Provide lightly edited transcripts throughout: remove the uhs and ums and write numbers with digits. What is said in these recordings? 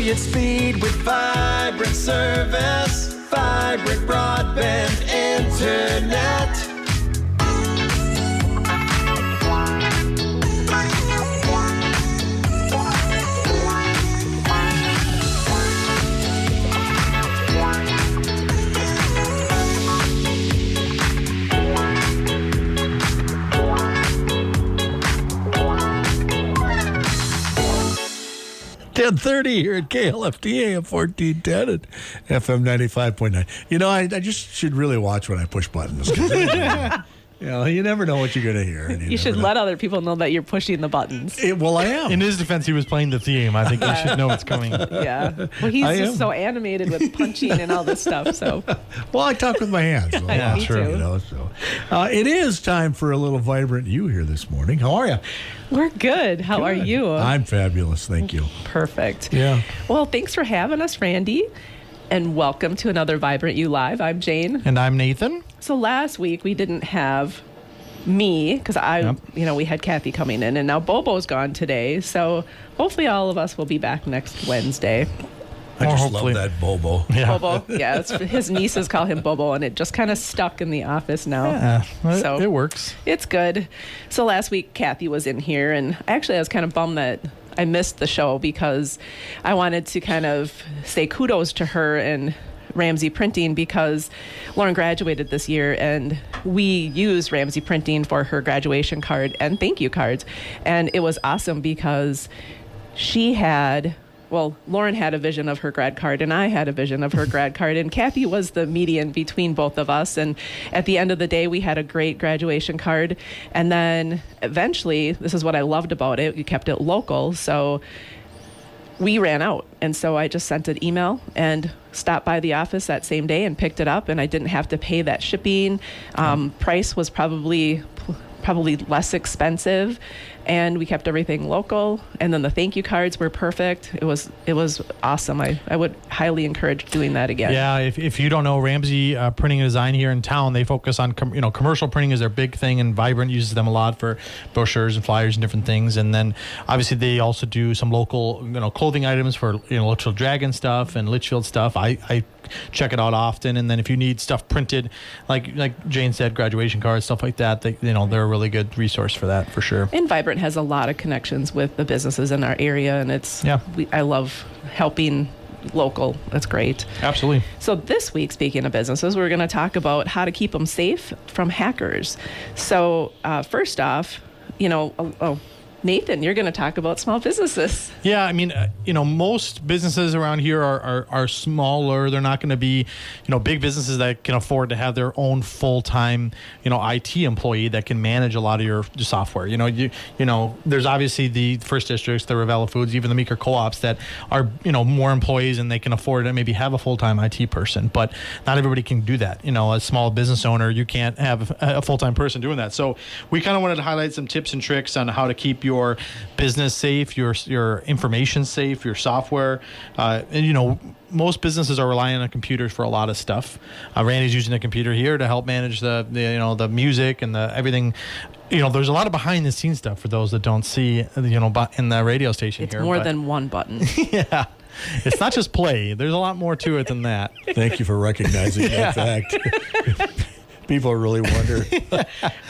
brilliant speed with vibrant service, vibrant broadband internet. .30 here at KLFT AM 1410 and FM 95.9. You know, I just should really watch when I push buttons. You know, you never know what you're going to hear. And you should let other people know that you're pushing the buttons. Well, I am. In his defense, he was playing the theme. I think you should know it's coming. Yeah. Well, he's just so animated with punching and all this stuff. So. Well, I talk with my hands. So yeah, me true. too. You know, it is time for a little vibrant you here this morning. How are you? We're good. How are you? I'm fabulous. Thank you. Perfect. Yeah. Well, thanks for having us, Randy. And welcome to another Vibrant You Live. I'm Jane. And I'm Nathan. So last week we didn't have me because we had Kathy coming in, and now Bobo's gone today. So hopefully all of us will be back next Wednesday. I just love that Bobo. Yeah. Bobo, yeah. His nieces call him Bobo, and it just kind of stuck in the office now. Yeah, so it works. It's good. So last week Kathy was in here, and actually I was kind of bummed that I missed the show because I wanted to kind of say kudos to her and Ramsey Printing because Lauren graduated this year and we used Ramsey Printing for her graduation card and thank you cards. And it was awesome because Lauren had a vision of her grad card and I had a vision of her grad card, and Kathy was the median between both of us. And at the end of the day, we had a great graduation card. And then eventually, this is what I loved about it, we kept it local. So we ran out. And so I just sent an email and stopped by the office that same day and picked it up, and I didn't have to pay that shipping. Price was probably less expensive, and we kept everything local. And then the thank you cards were perfect. It was awesome. I would highly encourage doing that again. Yeah, if you don't know, Ramsey Printing and Design here in town, they focus on commercial printing is their big thing, and Vibrant uses them a lot for brochures and flyers and different things. And then obviously they also do some local clothing items for Litchfield Dragon stuff and Litchfield stuff. I check it out often. And then if you need stuff printed, like Jane said, graduation cards, stuff like that, they're a really good resource for that for sure. And Vibrant has a lot of connections with the businesses in our area, and I love helping local. That's great. Absolutely. So this week, speaking of businesses, we're going to talk about how to keep them safe from hackers. So first off, Nathan, you're going to talk about small businesses. Yeah, I mean, most businesses around here are smaller. They're not going to be, big businesses that can afford to have their own full-time, IT employee that can manage a lot of your software. There's obviously the First Districts, the Revella Foods, even the Meeker Co-ops that are, more employees and they can afford to maybe have a full-time IT person. But not everybody can do that. A small business owner, you can't have a full-time person doing that. So we kind of wanted to highlight some tips and tricks on how to keep your business safe, your information safe, your software. Most businesses are relying on computers for a lot of stuff. Randy's using a computer here to help manage the music and the everything. There's a lot of behind the scenes stuff for those that don't see, in the radio station it's here. It's more than one button. Yeah. It's not just play. There's a lot more to it than that. Thank you for recognizing that fact. People really wonder.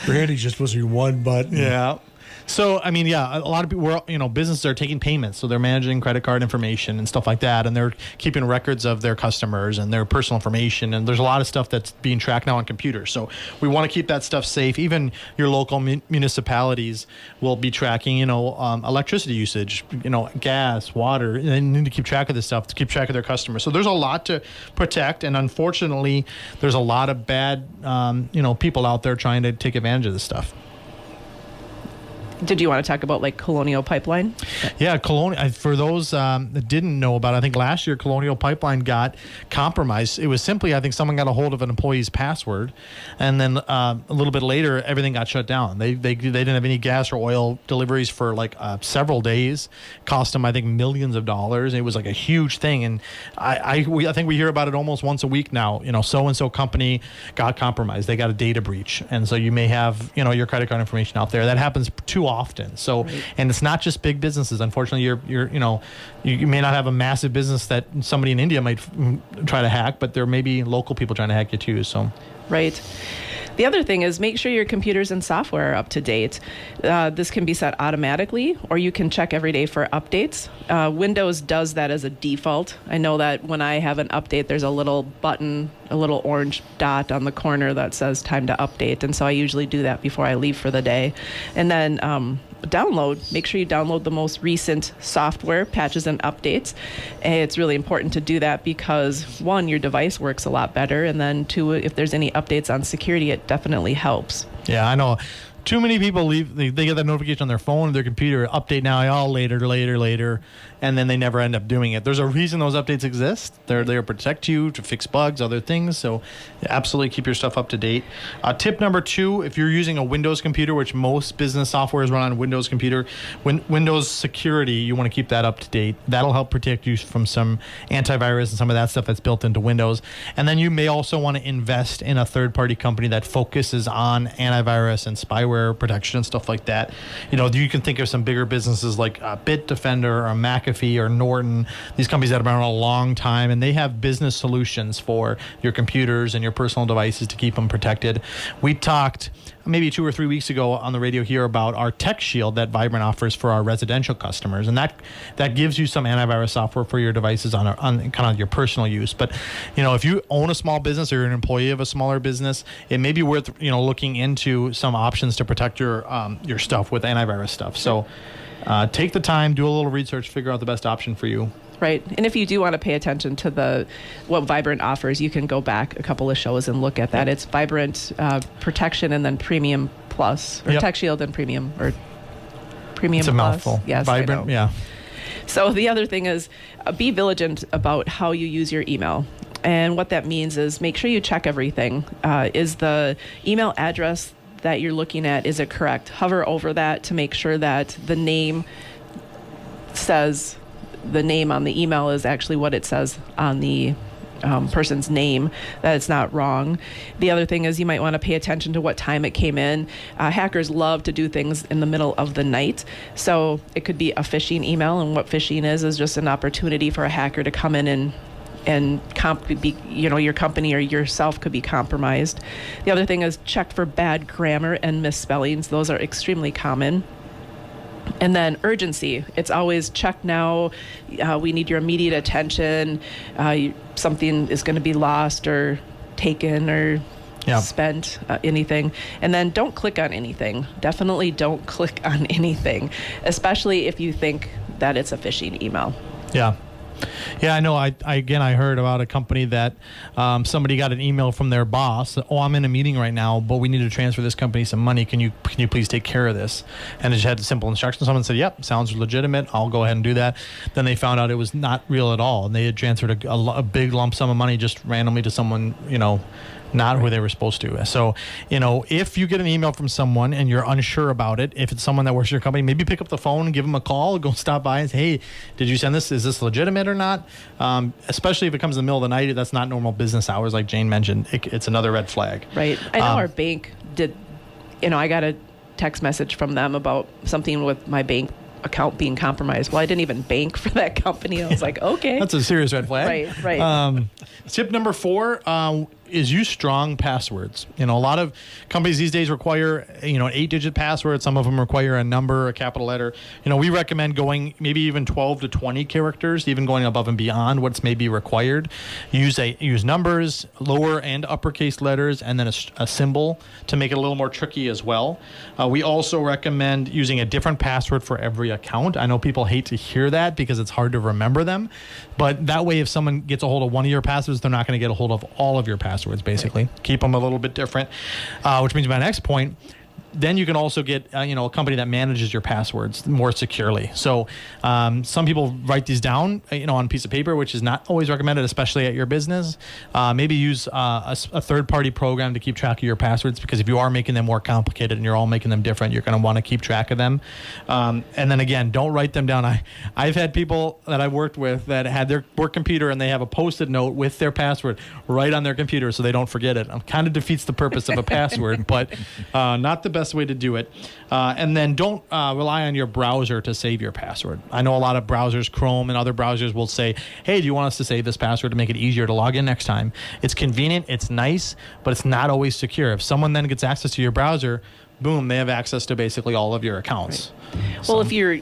Randy just was your one button. Yeah. So, I mean, a lot of people, businesses are taking payments. So they're managing credit card information and stuff like that. And they're keeping records of their customers and their personal information. And there's a lot of stuff that's being tracked now on computers. So we want to keep that stuff safe. Even your local municipalities will be tracking, electricity usage, gas, water. And they need to keep track of this stuff to keep track of their customers. So there's a lot to protect. And unfortunately, there's a lot of bad, people out there trying to take advantage of this stuff. Did you want to talk about Colonial Pipeline? Yeah, Colonial. For those that didn't know about it, I think last year Colonial Pipeline got compromised. It was simply, I think, someone got a hold of an employee's password, and then a little bit later, everything got shut down. They didn't have any gas or oil deliveries for several days. Cost them, I think, millions of dollars. It was a huge thing, and I think we hear about it almost once a week now. So and so company got compromised. They got a data breach, and so you may have your credit card information out there. That happens too often. So, and it's not just big businesses. Unfortunately, you may not have a massive business that somebody in India might try to hack, but there may be local people trying to hack you too. So, right. The other thing is make sure your computers and software are up to date. This can be set automatically, or you can check every day for updates. Windows does that as a default. I know that when I have an update, there's a little button, a little orange dot on the corner that says time to update. And so I usually do that before I leave for the day. And then make sure you download the most recent software, patches, and updates. And it's really important to do that because, one, your device works a lot better, and then two, if there's any updates on security, it definitely helps. Yeah, I know. Too many people they get that notification on their phone or their computer, update now, later, and then they never end up doing it. There's a reason those updates exist. They're there to protect you, to fix bugs, other things. So absolutely keep your stuff up to date. Tip number 2, if you're using a Windows computer, which most business software is run on a Windows computer, Windows security, you want to keep that up to date. That'll help protect you from some antivirus and some of that stuff that's built into Windows. And then you may also want to invest in a third-party company that focuses on antivirus and spyware protection and stuff like that. You can think of some bigger businesses like Bitdefender or McAfee or Norton, these companies that have been around a long time, and they have business solutions for your computers and your personal devices to keep them protected. We talked maybe 2 or 3 weeks ago on the radio here about our Tech Shield that Vibrant offers for our residential customers, and that gives you some antivirus software for your devices on kind of your personal use. But if you own a small business or you're an employee of a smaller business, it may be worth looking into some options to protect your stuff with antivirus stuff. So take the time, do a little research, figure out the best option for you. Right. And if you do want to pay attention to what Vibrant offers, you can go back a couple of shows and look at that. It's Vibrant Protection and then Premium Plus, or Tech Shield and Premium, or Premium Plus. It's a mouthful. Yes, Vibrant, yeah. So the other thing is be vigilant about how you use your email. And what that means is make sure you check everything. Is the email address that you're looking at, is it correct? Hover over that to make sure that the name on the email is actually what it says on the person's name, that it's not wrong. The other thing is you might want to pay attention to what time it came in. Hackers love to do things in the middle of the night. So it could be a phishing email, and what phishing is just an opportunity for a hacker to come in and your company or yourself could be compromised. The other thing is check for bad grammar and misspellings. Those are extremely common. And then urgency. It's always check now. We need your immediate attention. Something is going to be lost or taken or spent, anything. And then don't click on anything. Definitely don't click on anything, especially if you think that it's a phishing email. Yeah. Yeah, I know. I heard about a company that somebody got an email from their boss. Oh, I'm in a meeting right now, but we need to transfer this company some money. Can you please take care of this? And it just had simple instructions. Someone said, "Yep, sounds legitimate. I'll go ahead and do that." Then they found out it was not real at all, and they had transferred a big lump sum of money just randomly to someone, not who they were supposed to. So, if you get an email from someone and you're unsure about it, if it's someone that works for your company, maybe pick up the phone and give them a call, go stop by and say, "Hey, did you send this? Is this legitimate or not?" Especially if it comes in the middle of the night, that's not normal business hours, like Jane mentioned. It's another red flag. Right. I know our bank did, I got a text message from them about something with my bank account being compromised. Well, I didn't even bank for that company. I was like, okay. That's a serious red flag. Right. Tip number 4 is use strong passwords. A lot of companies these days require, an 8-digit password. Some of them require a number, a capital letter. We recommend going maybe even 12 to 20 characters, even going above and beyond what's maybe required. Use numbers, lower and uppercase letters, and then a symbol to make it a little more tricky as well. We also recommend using a different password for every account. I know people hate to hear that because it's hard to remember them, but that way if someone gets a hold of one of your passwords, they're not going to get a hold of all of your passwords. Basically, keep them a little bit different, which means my next point. Then you can also get a company that manages your passwords more securely. So some people write these down on a piece of paper, which is not always recommended, especially at your business. Maybe use a third-party program to keep track of your passwords, because if you are making them more complicated and you're all making them different, you're going to want to keep track of them. And then again, don't write them down. I've had people that I've worked with that had their work computer and they have a Post-it note with their password right on their computer so they don't forget it. Kind of defeats the purpose of a password, but not the best best way to do it. And then don't rely on your browser to save your password. I know a lot of browsers, Chrome and other browsers, will say, hey, do you want us to save this password to make it easier to log in next time? It's convenient, it's nice, but it's not always secure. If someone then gets access to your browser, boom, they have access to basically all of your accounts. Right. Well, if you're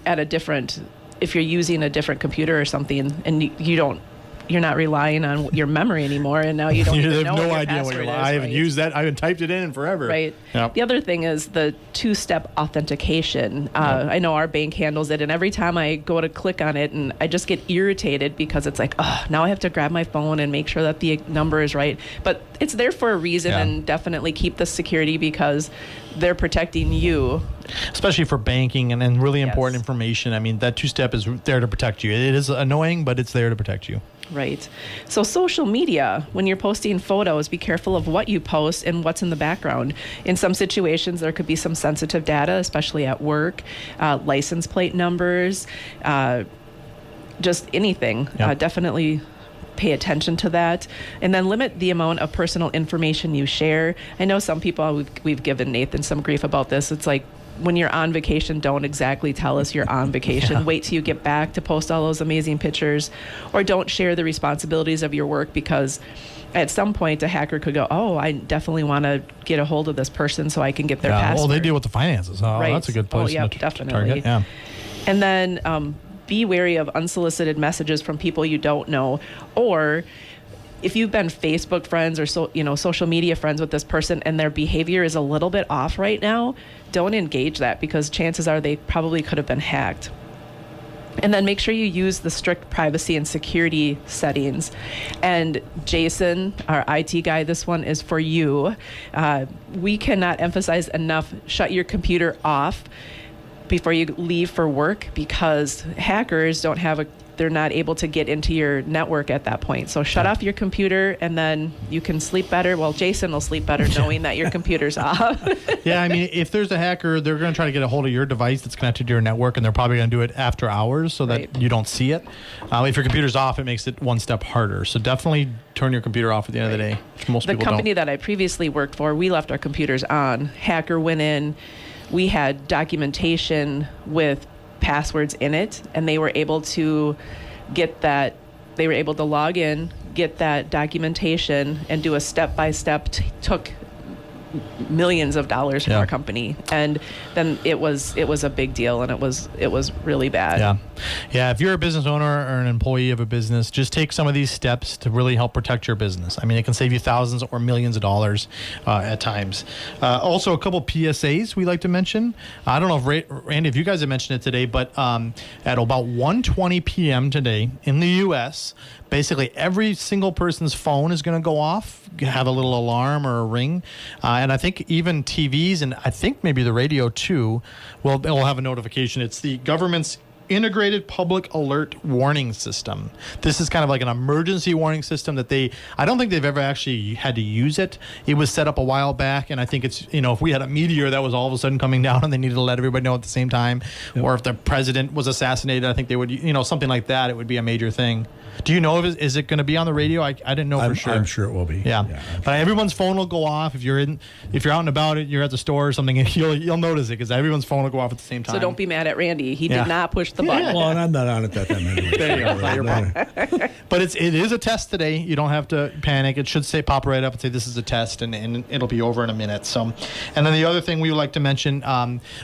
if you're using a different computer or something and you're not relying on your memory anymore, and now you don't even know no what idea what your password is. I haven't used that. I haven't typed it in forever. Right. Yep. The other thing is the two-step authentication. I know our bank handles it, and every time I go to click on it, and I just get irritated because it's like, oh, now I have to grab my phone and make sure that the number is right. But it's there for a reason, and definitely keep the security because they're protecting you. Especially for banking and really important information. I mean, that two-step is there to protect you. It is annoying, but it's there to protect you. Right. So social media, when you're posting photos, be careful of what you post and what's in the background. In some situations, there could be some sensitive data, especially at work, license plate numbers, just anything. Definitely pay attention to that, and then limit the amount of personal information you share. I know some people, we've given Nathan some grief about this. It's like, when you're on vacation, don't exactly tell us you're on vacation. Wait till you get back to post all those amazing pictures, or don't share the responsibilities of your work, because at some point a hacker could go, oh, I definitely want to get a hold of this person so I can get their password. Well, they deal with the finances. Oh, right. That's a good place to definitely. target. Yeah. And then be wary of unsolicited messages from people you don't know, or if you've been Facebook friends or social media friends with this person and their behavior is a little bit off right now, don't engage that, because chances are they probably could have been hacked. And then make sure you use the strict privacy and security settings. And Jason, our IT guy, this one is for you. We cannot emphasize enough, shut your computer off before you leave for work, because hackers they're not able to get into your network at that point. So shut off your computer, and then you can sleep better. Well, Jason will sleep better knowing that your computer's off. Yeah, I mean, if there's a hacker, they're going to try to get a hold of your device that's connected to your network, and they're probably going to do it after hours so that you don't see it. If your computer's off, it makes it one step harder. So definitely turn your computer off at the end of the day. Most people don't. The company that I previously worked for, we left our computers on. Hacker went in. We had documentation with passwords in it, and they were able to log in, get that documentation, and do a step-by-step. Took millions of dollars from our company, and then it was a big deal, and it was really bad. Yeah. If you're a business owner or an employee of a business, just take some of these steps to really help protect your business. I mean, it can save you thousands or millions of dollars at times. Also, a couple PSAs we like to mention. I don't know if Randy, if you guys have mentioned it today, but at about 1:20 p.m. today in the U.S., basically every single person's phone is going to go off, have a little alarm or a ring. And I think even TVs, and I think maybe the radio too, will have a notification. It's the government's Integrated Public Alert Warning System. This is kind of like an emergency warning system that I don't think they've ever actually had to use it. It was set up a while back, and I think it's, if we had a meteor that was all of a sudden coming down and they needed to let everybody know at the same time, or if the president was assassinated, I think they would, something like that, it would be a major thing. Do you know is it going to be on the radio? I didn't know for sure. I'm sure it will be. Yeah. But everyone's phone will go off if you're out and about, you're at the store or something, and you'll notice it because everyone's phone will go off at the same time. So don't be mad at Randy. He did not push the button. Well, and I'm not on it that time anyway. There you go. But it is a test today. You don't have to panic. It should pop right up and say this is a test, and it'll be over in a minute. So, and then the other thing we would like to mention,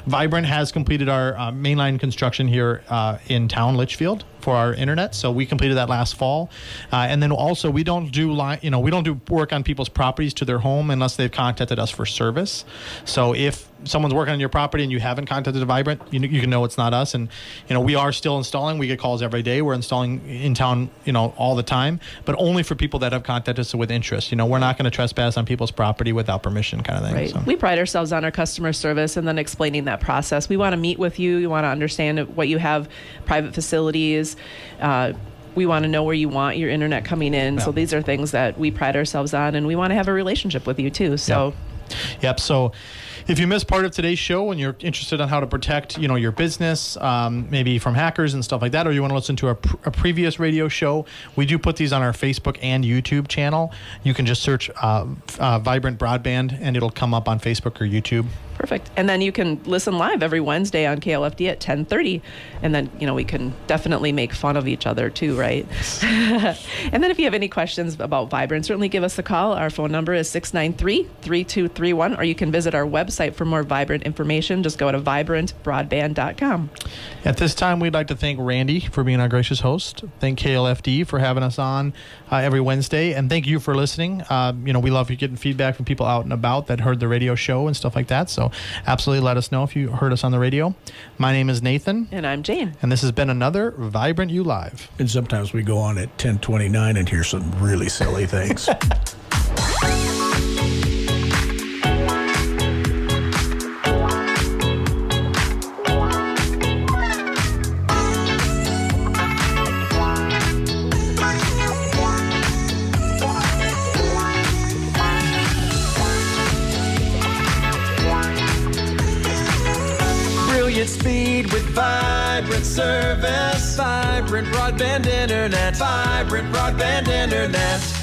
Vibrant has completed our mainline construction here in town, Litchfield, for our internet. So we completed that last fall. And then also we don't do work on people's properties to their home unless they've contacted us for service. So if someone's working on your property and you haven't contacted Vibrant, you can know it's not us. And we are still installing. We get calls every day. We're installing in town, all the time, but only for people that have contacted us with interest. We're not going to trespass on people's property without permission, kind of thing. Right. So. We pride ourselves on our customer service and then explaining that process. We want to meet with you. We want to understand what you have, private facilities. We want to know where you want your internet coming in. Yeah. So these are things that we pride ourselves on, and we want to have a relationship with you too. So. Yep. So if you missed part of today's show and you're interested on how to protect, your business, maybe from hackers and stuff like that, or you want to listen to a previous radio show, we do put these on our Facebook and YouTube channel. You can just search Vibrant Broadband, and it'll come up on Facebook or YouTube. Perfect. And then you can listen live every Wednesday on KLFD at 10:30. And then, we can definitely make fun of each other too, right? And then if you have any questions about Vibrant, certainly give us a call. Our phone number is 693-3231, or you can visit our website for more Vibrant information. Just go to vibrantbroadband.com. At this time, we'd like to thank Randy for being our gracious host. Thank KLFD for having us on every Wednesday. And thank you for listening. We love you getting feedback from people out and about that heard the radio show and stuff like that. So absolutely let us know if you heard us on the radio. My name is Nathan. And I'm Jane. And this has been another Vibrant U Live. And sometimes we go on at 10:29 and hear some really silly things. Brilliant speed with Vibrant service. Vibrant broadband internet. Vibrant broadband internet.